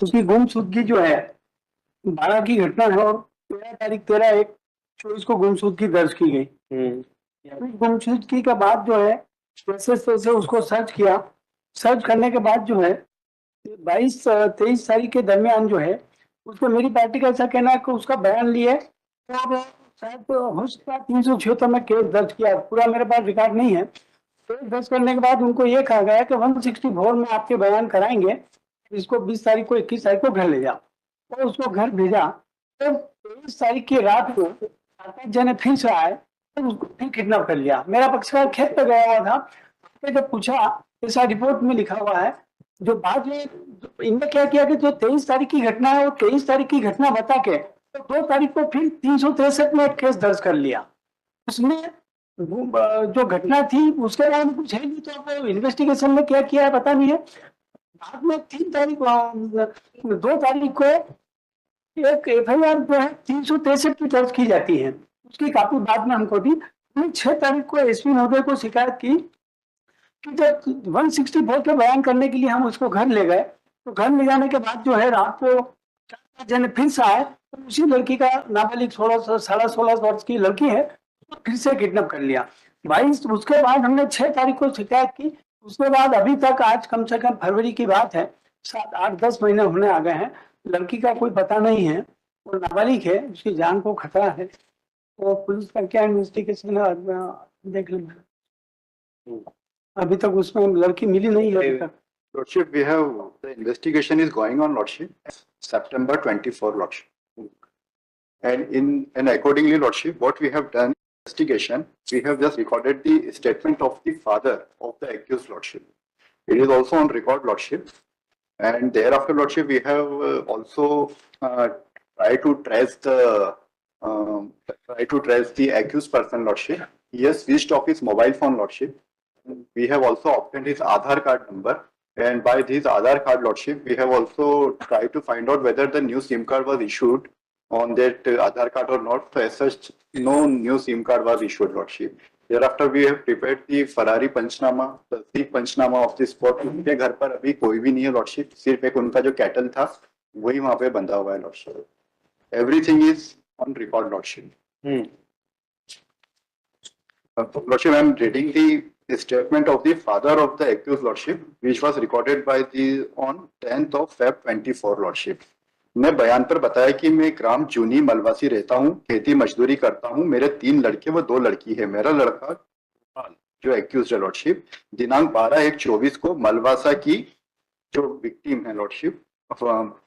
उसकी गुमशुदगी जो है 12 की घटना है और 13 तारीख 13/1/24 को गुमशुदगी दर्ज की गई। गुमशुदगी के बाद जो है जैसे तैसे उसको सर्च किया। सर्च करने के बाद जो है 22-23 तारीख के दरमियान जो है उसको मेरी पार्टी का ऐसा कहना है कि उसका बयान लिए और शायद हो सकता है 376 में केस दर्ज किया। पूरा मेरे पास रिकॉर्ड नहीं है। केस दर्ज करने के बाद उनको ये कहा गया कि 164 में आपके बयान कराएंगे, इसको 20 तारीख को 21 तारीख को घर ले जाओ। और उसको घर भेजा। तो 23 तारीख की रात को आकाश जन फिर से आए तो उसको फिर किडनैप कर लिया। मेरा पक्षकार खेत पे गया हुआ था। तो जब पूछा, ऐसा रिपोर्ट में लिखा हुआ है, जो बाद में इनने क्या किया कि जो 23 तारीख की घटना है वो 23 तारीख की घटना बता के तो 2 तारीख को फिर 363 में एक केस दर्ज कर लिया। उसमें जो घटना थी उसके बारे में कुछ है नहीं, तो इन्वेस्टिगेशन में क्या किया है पता नहीं है। बाद में 2 तारीख को एक FIR जो है 363 की दर्ज की जाती है। उसकी काफी बाद में हमको दी। 6 तारीख को SP महोदय को शिकायत की कि जब 164 के बयान करने के लिए हम उसको घर ले गए, तो घर ले जाने के बाद जो है रात को 4 जन फिर से आए तो उसी लड़की का नाबालिग 16 वर्ष की लड़की है तो फिर से किडनैप कर लिया। 22 उसके बाद हमने 6 तारीख को शिकायत की। उसके बाद अभी तक आज कम से कम फरवरी की बात है, 7-8-10 महीने होने आ गए हैं। लड़की का कोई पता नहीं है। वो नाबालिग है, उसकी जान को खतरा है। तो पुलिस का क्या इन्वेस्टिगेशन है देख लेना। अभी तक उसमें लड़की मिली नहीं है अभी तक। Lordship, we have the investigation is going on, Lordship, September 24, Lordship. And accordingly, Lordship, what we have done investigation, we have just recorded the statement of the father of the accused, Lordship. It is also on record, Lordship. And thereafter, Lordship, we have also tried to trace the accused person, Lordship. He has switched off his mobile phone, Lordship. We have also obtained his Aadhaar card number, and by this Aadhaar card, Lordship, we have also tried to find out whether the new SIM card was issued on that Aadhaar card or not. So as such, no new SIM card was issued, Lordship. Thereafter, we have prepared the Ferrari Panchnama, the Sikh Panchnama of the spot. उनके घर पर अभी कोई भी नहीं है, Lordship. सिर्फ एक उनका जो कैटल था, वही वहाँ पे बंधा हुआ है, Lordship. Everything is on record, Lordship. Lordship, I am reading the statement of the father of the accused, Lordship, which was recorded by the on 10th of Feb 24, Lordship. मैं बयान पर बताया कि मैं ग्राम जूनी मलवासी रहता हूँ, खेती मजदूरी करता हूँ, मेरे 3 लड़के व 2 लड़की है। मेरा लड़का जो एक्यूज है, Lordship, दिनांक 12/1/24 को मलवासा की जो विक्टिम है, Lordship,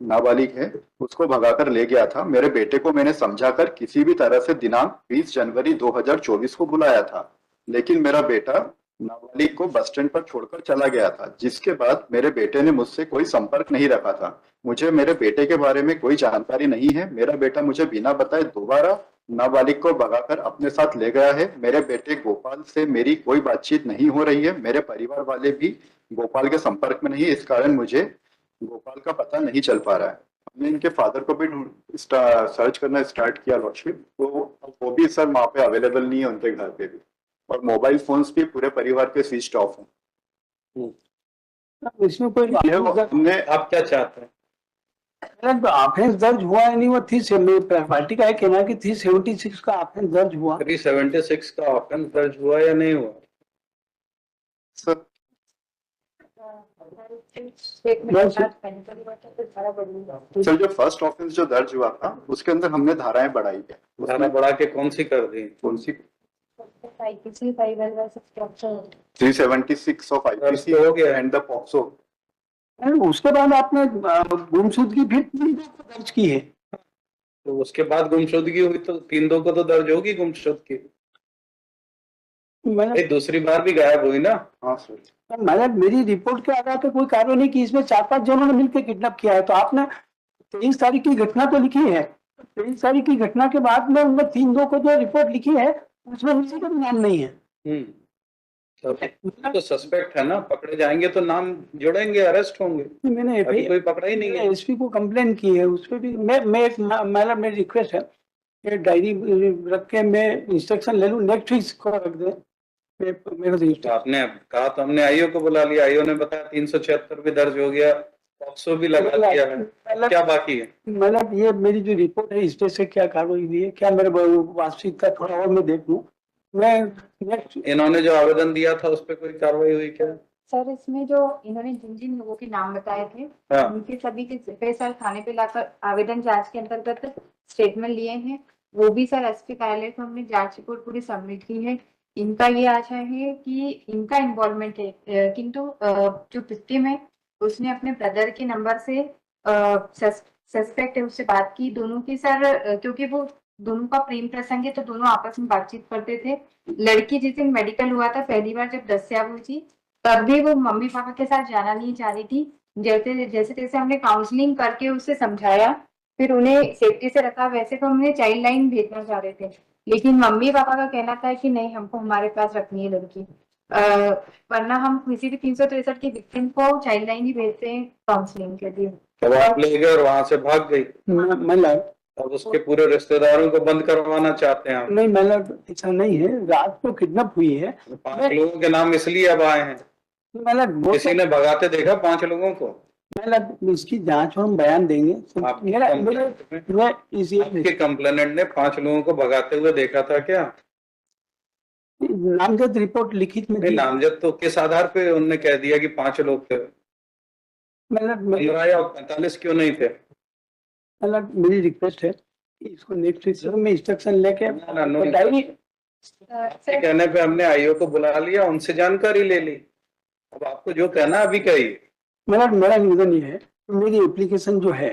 नाबालिग है, उसको भगाकर ले गया था। मेरे बेटे को मैंने समझाकर किसी भी तरह से दिनांक 20 जनवरी 2024 को बुलाया था, लेकिन मेरा बेटा नाबालिग को बस स्टैंड पर छोड़कर चला गया था, जिसके बाद मेरे बेटे ने मुझसे कोई संपर्क नहीं रखा था। मुझे मेरे बेटे के बारे में कोई जानकारी नहीं है। मेरा बेटा मुझे बिना बताए दोबारा नाबालिग को भगाकर अपने साथ ले गया है। मेरे बेटे गोपाल से मेरी कोई बातचीत नहीं हो रही है। मेरे परिवार वाले भी गोपाल के संपर्क में नहीं है, इस कारण मुझे गोपाल का पता नहीं चल पा रहा है। हमने इनके फादर को भी सर्च करना स्टार्ट किया, Lordship, तो वो भी सर वहाँ पे अवेलेबल नहीं है उनके घर पे भी, और मोबाइल फोन्स भी पूरे परिवार के स्विच ऑफ हैं। इसमें कोई हमने आप क्या चाहते हैं? ऑफेंस दर्ज हुआ है नहीं, वो पार्टी का है कहना कि 376 का ऑफेंस दर्ज हुआ। 376 का ऑफेंस दर्ज हुआ या नहीं हुआ? सर सर जो फर्स्ट ऑफेंस जो दर्ज हुआ था उसके अंदर हमने धाराएं बढ़ाई है। धारा बढ़ा के कौन सी कर दी? कौन सी? 376 ऑफ IPC हो गया एंड द पॉक्सो। उसके बाद आपने गुमशुदगी फिर 3-2 को दर्ज की है। तो उसके बाद गुमशुदगी हुई तो 3-2 को तो दर्ज होगी गुमशुदगी। मैंने दूसरी बार भी गायब हुई ना? हाँ सर, मैंने मेरी रिपोर्ट के आधार पर कोई कार्रवाई नहीं की। इसमें 4-5 जनों ने मिलकर किडनैप किया है। तो आपने 23 तारीख की घटना तो लिखी है, 23 तारीख की घटना के बाद में उनने 3-2 को जो रिपोर्ट लिखी है उसमें किसी का भी नाम नहीं है। तो सस्पेक्ट है ना, पकड़े जाएंगे तो नाम जुड़ेंगे, अरेस्ट होंगे। मैंने अभी कोई पकड़ा ही नहीं है। SP को कंप्लेन की है, उस पर भी मैं मेरी रिक्वेस्ट है कि डायरी रख के मैं इंस्ट्रक्शन ले लूँ, नेक्स्ट वीक को रख दे। आपने कहा तो हमने IO को बुला लिया, IO ने बताया 376 भी दर्ज हो गया पॉक्सो भी लगा दिया है, मतलब क्या बाकी है? मतलब ये मेरी जो रिपोर्ट है इस पे से क्या कार्रवाई हुई है, क्या मेरे वास्तविकता थोड़ा और मैं देख लूं। मैं नेक्स्ट इन्होंने जो आवेदन दिया था उस पर कोई कार्रवाई हुई क्या? सर इसमें जो इन्होंने जिन जिन लोगों के नाम बताए थे हाँ। उनके सभी के पे सर थाने पे लाकर आवेदन जांच के अंतर्गत स्टेटमेंट लिए हैं। वो भी सर एसपी कार्यालय को हमने जांच रिपोर्ट पूरी सबमिट की है। इनका ये आशा है कि इनका इन्वॉल्वमेंट है, किंतु जो विक्टिम है उसने अपने ब्रदर के नंबर से सस्पेक्ट है उससे बात की दोनों की सर, क्योंकि वो दोनों का प्रेम प्रसंग है तो दोनों आपस में बातचीत करते थे। लड़की जिस दिन मेडिकल हुआ था पहली बार जब दस्या हुई थी तब भी वो मम्मी पापा के साथ जाना नहीं चाह रही थी। जैसे जैसे तैसे हमने काउंसलिंग करके उसे समझाया, फिर उन्हें सेफ्टी से रखा। वैसे तो हमने चाइल्ड लाइन भेजना चाह रहे थे लेकिन मम्मी पापा का कहना था कि नहीं हमको हमारे पास रखनी है लड़की, वरना हम किसी भी 363 की विक्टिम को चाइल्ड लाइन ही भेजते हैं काउंसलिंग के लिए। तब आप ले गए और वहां से भाग गई, मतलब अब उसके पूरे रिश्तेदारों को बंद करवाना चाहते हैं आप। नहीं, मतलब ऐसा नहीं है, रात को किडनैप हुई है। 5 लोगों के नाम इसलिए अब आए हैं, मतलब वो किसी ने भगाते देखा 5 लोगों को? मतलब इसकी जांच हम बयान देंगे। तो आप मेरा मैं इस आपके कंप्लेनेंट ने 5 लोगों को भगाते हुए देखा था क्या? नामजद रिपोर्ट लिखित में नहीं, दी। नामजद तो किस आधार पे उन्होंने कह दिया कि 5 लोग थे? मतलब 15 या 45 क्यों नहीं थे? मतलब मेरी रिक्वेस्ट है कि इसको नेक्स्ट वीक में इंस्ट्रक्शन लेके डायरी सर कहने पे हमने आईओ को बुला लिया, उनसे जानकारी ले ली। अब आपको जो कहना अभी कहिए। मेरा निवेदन ये है कि मेरी एप्लीकेशन जो है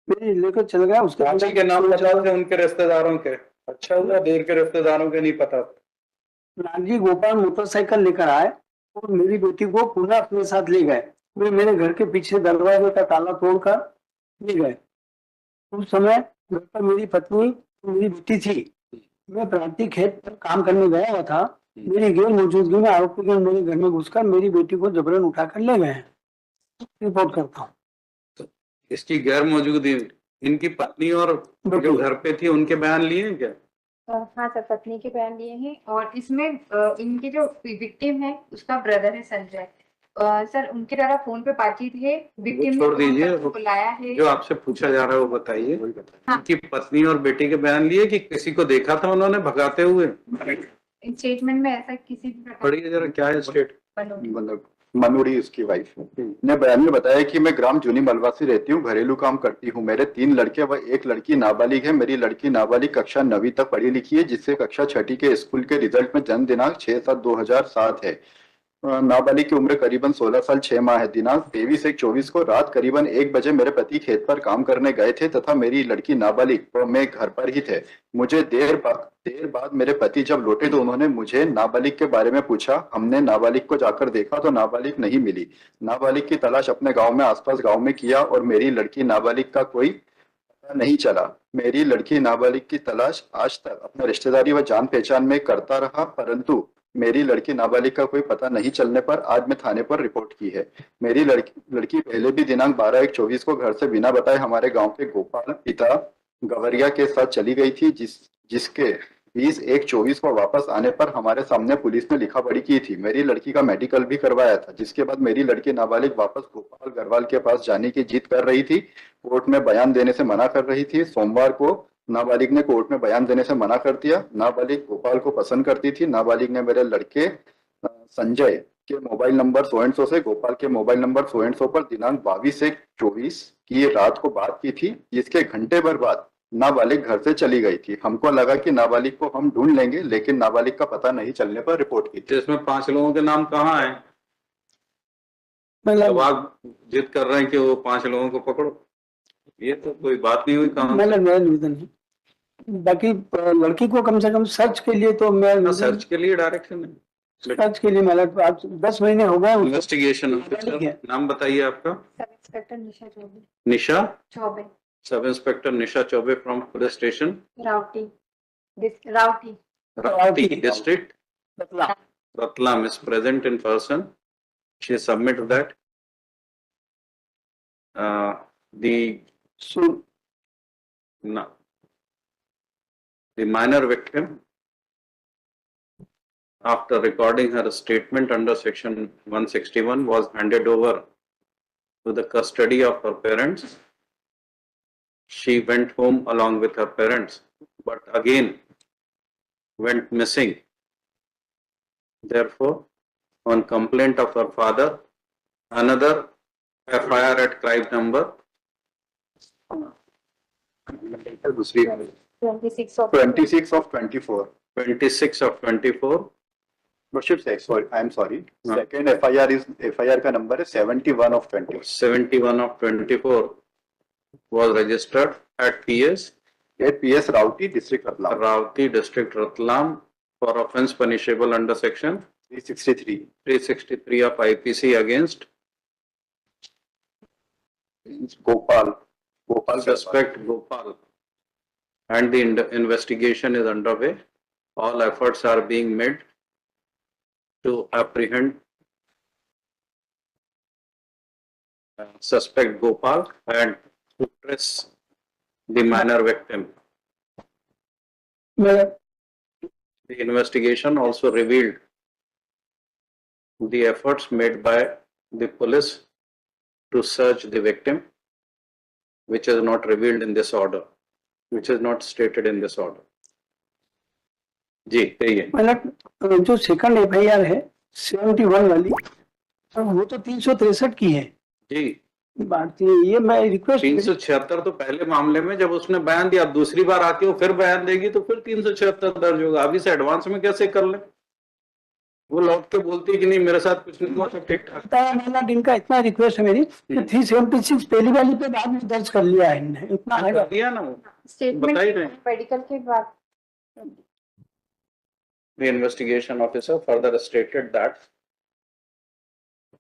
मेरी लेकर चल गया उसके रांची के नाम पता थे उनके रिश्तेदारों के, अच्छा हुआ देर के रिश्तेदारों के नहीं पता। राजी गोपाल मोटरसाइकिल लेकर आए और मेरी बेटी को पुनः अपने साथ ले गए। वे मेरे घर के पीछे दरवाजे का ताला तोड़कर ले गए। उस समय घर पर मेरी पत्नी और मेरी बेटी थी। मैं प्रांतीय खेत पर काम करने गया हुआ था। मेरी गैर मौजूदगी में आरोपी गण मेरे घर में घुसकर मेरी बेटी को जबरन उठाकर ले गए हैं। रिपोर्ट करता हूँ। इसकी गैर मौजूदगी इनकी पत्नी और जो घर पे थी उनके बयान लिए हैं क्या? हाँ सर पत्नी के बयान लिए हैं और इसमें इनके जो विक्टिम है उसका ब्रदर है संजय। सर उनके द्वारा फोन पे बातचीत है, विक्टिम छोड़ दीजिए, ने बुलाया है। जो आपसे पूछा जा रहा है वो बताइए। हाँ। इनकी पत्नी और बेटी के बयान लिए कि किसी को देखा था उन्होंने भगाते हुए? स्टेटमेंट में ऐसा किसी भी प्रकार पढ़िए जरा क्या है स्टेट। मतलब मनोरी उसकी वाइफ ने बयान में बताया कि मैं ग्राम जूनी मलवासी रहती हूँ, घरेलू काम करती हूँ। मेरे 3 लड़के व 1 लड़की नाबालिग है। मेरी लड़की नाबालिग कक्षा 9वीं तक पढ़ी लिखी है, जिससे कक्षा 6ठी के स्कूल के रिजल्ट में जन्म दिनांक 6/7/2007 है। नाबालिग की उम्र करीबन 16 साल 6 माह है। दिनांक 23/1/24 को रात करीबन 1 बजे मेरे पति खेत पर काम करने गए थे तथा मेरी लड़की नाबालिग व मैं घर पर ही थे। मुझे देर बाद मेरे पति जब लौटे तो उन्होंने मुझे नाबालिग के बारे में पूछा। हमने नाबालिग को जाकर देखा तो नाबालिग नहीं मिली। नाबालिग की तलाश अपने गांव में आसपास गांव में किया और मेरी लड़की नाबालिग का कोई पता नहीं चला। मेरी लड़की नाबालिग की तलाश आज तक अपने रिश्तेदारी व जान पहचान में करता रहा, परंतु मेरी लड़की नाबालिग का कोई पता नहीं चलने पर आज मैं थाने पर रिपोर्ट की है। मेरी लड़की पहले भी दिनांक 12/1/24 को घर से बिना बताए हमारे गांव के गोपाल पिता गवरिया के साथ चली गई थी, जिसके 20/1/24 को वापस आने पर हमारे सामने पुलिस ने लिखा पढ़ी की थी। मेरी लड़की का मेडिकल भी करवाया था, जिसके बाद मेरी लड़की नाबालिग वापस गोपाल गरवाल के पास जाने की जिद कर रही थी। कोर्ट में बयान देने से मना कर रही थी। सोमवार को नाबालिग ने कोर्ट में बयान देने से मना कर दिया। नाबालिग गोपाल को पसंद करती थी। नाबालिग ने मेरे लड़के संजय के मोबाइल नंबर 100 से गोपाल के मोबाइल नंबर 100 पर दिनांक 22/1/24 की रात को बात की थी, जिसके घंटे भर बाद नाबालिग घर से चली गई थी। हमको लगा कि नाबालिग को हम ढूंढ लेंगे, लेकिन नाबालिग का पता नहीं चलने पर रिपोर्ट की थी। इसमें 5 लोगों के नाम कहाँ है? मतलब अब आप जिद कर रहे हैं कि वो 5 लोगों को पकड़ो, ये तो कोई बात नहीं हुई। कहाँ मेरा निवेदन है। बाकी लड़की को कम से कम सर्च के लिए तो मैं सर्च के लिए डायरेक्शन है, सर्च के लिए मतलब आज 10 महीने हो गए उसको। इन्वेस्टिगेशन ठीक है। ऑफिसर। नाम बताइए आपका? Sub inspector Nisha Choubey. Nisha Choubey sub inspector Nisha Choubey from police station राउटी राउटी Rati district Ratlam. Ratlam is present in person. She submitted that the So, no, the minor victim, after recording her statement under section 161, was handed over to the custody of her parents. She went home along with her parents, but again went missing. Therefore, on complaint of her father, another FIR at crime number दूसरी 26 of 26 of 24. 26 of 24. Lordship, sorry, I am sorry. हाँ. Second FIR is FIR का number है 71 of 24. 71 of 24 was registered at PS At PS Rauti, District Ratlam. Ravti District Ratlam for offence punishable under section 363. 363 of IPC against Gopal. suspect Gopal, and the investigation is underway. All efforts are being made to apprehend suspect Gopal and to trace the minor victim. मैं The investigation also revealed the efforts made by the police to search the victim, which is not revealed in this order, which is not stated in this order. जी कहिए। मतलब जो second FIR है 71 वाली, वो तो 363 की है जी भारतीय। ये मैं रिक्वेस्ट 376 तो पहले मामले में जब उसने बयान दिया, अब दूसरी बार आके वो फिर बयान देगी तो फिर 376 दर्ज होगा। अभी से एडवांस में कैसे कर ले? वो लौट के बोलती है कि नहीं मेरे साथ कुछ नहीं हुआ, सब ठीक ठाक। महीना दिन का इतना रिक्वेस्ट है मेरी कि 376 पहली वाली पे बाद में दर्ज कर लिया है इन्होंने, इतना है कर दिया ना वो, स्टेटमेंट बता ही रहे। मेडिकल के बाद The investigation officer further stated that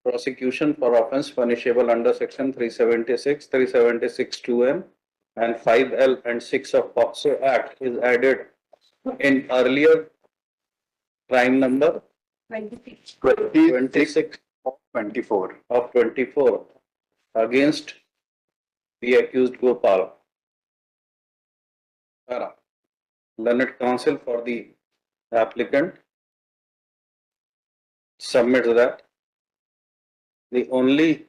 prosecution for offence punishable under section 376, 376 2M and 5L and 6 of POCSO Act is added in earlier crime number 26 26 of 24. of 24 against the accused Gopal. Learned counsel for the applicant submits that the only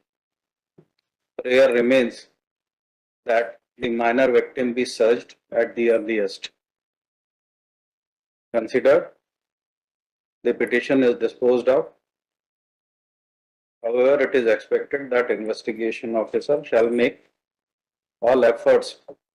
prayer remains that the minor victim be searched at the earliest. Considered, the petition is disposed of. However, it is expected that investigation officer shall make all efforts